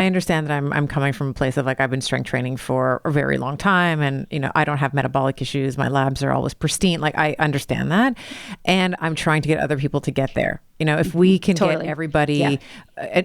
I understand that I'm coming from a place of like, I've been strength training for a very long time and, I don't have metabolic issues. My labs are always pristine. Like I understand that. And I'm trying to get other people to get there. If we can get everybody,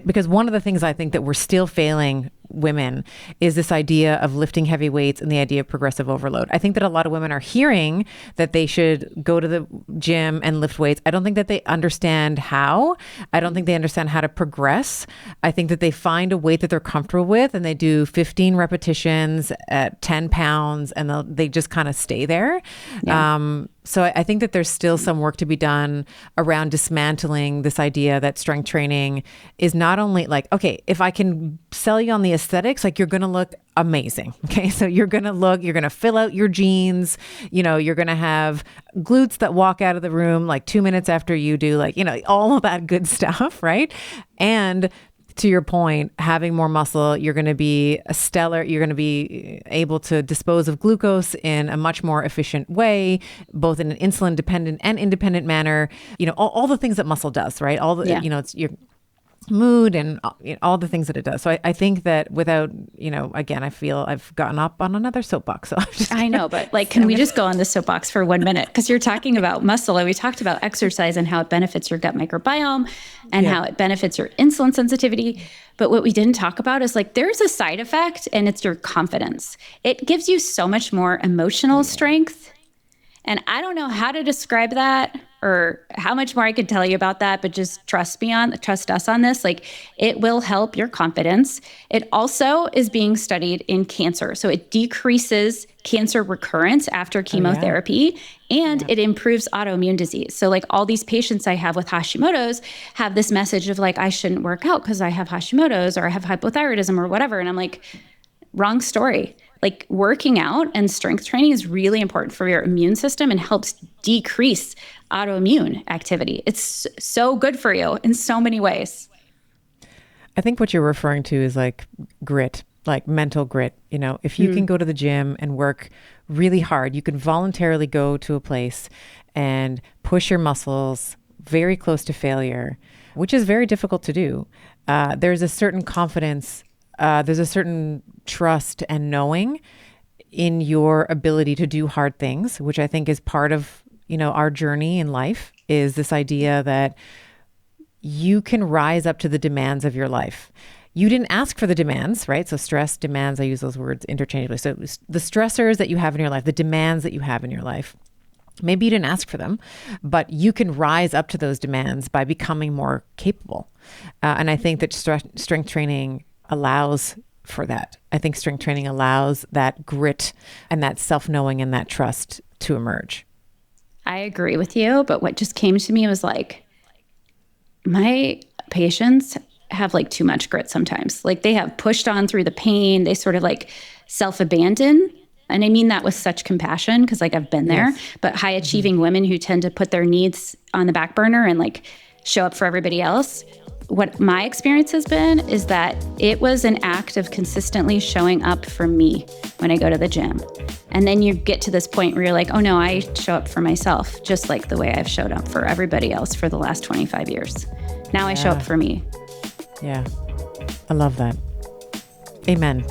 because one of the things I think that we're still failing women is this idea of lifting heavy weights and the idea of progressive overload. I think that a lot of women are hearing that they should go to the gym and lift weights. I don't think that they understand how. I don't think they understand how to progress. I think that they find a weight that they're comfortable with and they do 15 repetitions at 10 pounds and they just kind of stay there. Yeah. So I think that there's still some work to be done around dismantling this idea that strength training is not only like, okay, if I can sell you on the aesthetics, like you're going to look amazing. Okay. So you're going to fill out your jeans, you're going to have glutes that walk out of the room like 2 minutes after you do, like, all of that good stuff. Right. And to your point, having more muscle, you're going to be you're going to be able to dispose of glucose in a much more efficient way, both in an insulin dependent and independent manner, all the things that muscle does, right? All the, it's your mood and all the things that it does. So I think that without, again, I feel I've gotten up on another soapbox. So I know, but like, can we just go on the soapbox for 1 minute? Because you're talking about muscle and we talked about exercise and how it benefits your gut microbiome and how it benefits your insulin sensitivity. But what we didn't talk about is like, there's a side effect and it's your confidence. It gives you so much more emotional strength. And I don't know how to describe that or how much more I could tell you about that, but just trust us on this. Like, it will help your confidence. It also is being studied in cancer. So it decreases cancer recurrence after chemotherapy and it improves autoimmune disease. So like all these patients I have with Hashimoto's have this message of like, I shouldn't work out because I have Hashimoto's or I have hypothyroidism or whatever. And I'm like, wrong story. Like, working out and strength training is really important for your immune system and helps decrease autoimmune activity. It's so good for you in so many ways. I think what you're referring to is like grit, like mental grit. If you can go to the gym and work really hard, you can voluntarily go to a place and push your muscles very close to failure, which is very difficult to do. There's a certain confidence, there's a certain trust and knowing in your ability to do hard things, which I think is part of, our journey in life, is this idea that you can rise up to the demands of your life. You didn't ask for the demands, right? So stress, demands, I use those words interchangeably. So the stressors that you have in your life, the demands that you have in your life, maybe you didn't ask for them, but you can rise up to those demands by becoming more capable. And I think that strength training allows for that. I think strength training allows that grit and that self-knowing and that trust to emerge. I agree with you, but what just came to me was like, my patients have like too much grit sometimes. Like, they have pushed on through the pain. They sort of like self-abandon. And I mean that with such compassion because like I've been there, but high achieving women who tend to put their needs on the back burner and like show up for everybody else. What my experience has been is that it was an act of consistently showing up for me when I go to the gym. And then you get to this point where you're like, oh no, I show up for myself, just like the way I've showed up for everybody else for the last 25 years. Now I show up for me. Yeah. I love that. Amen.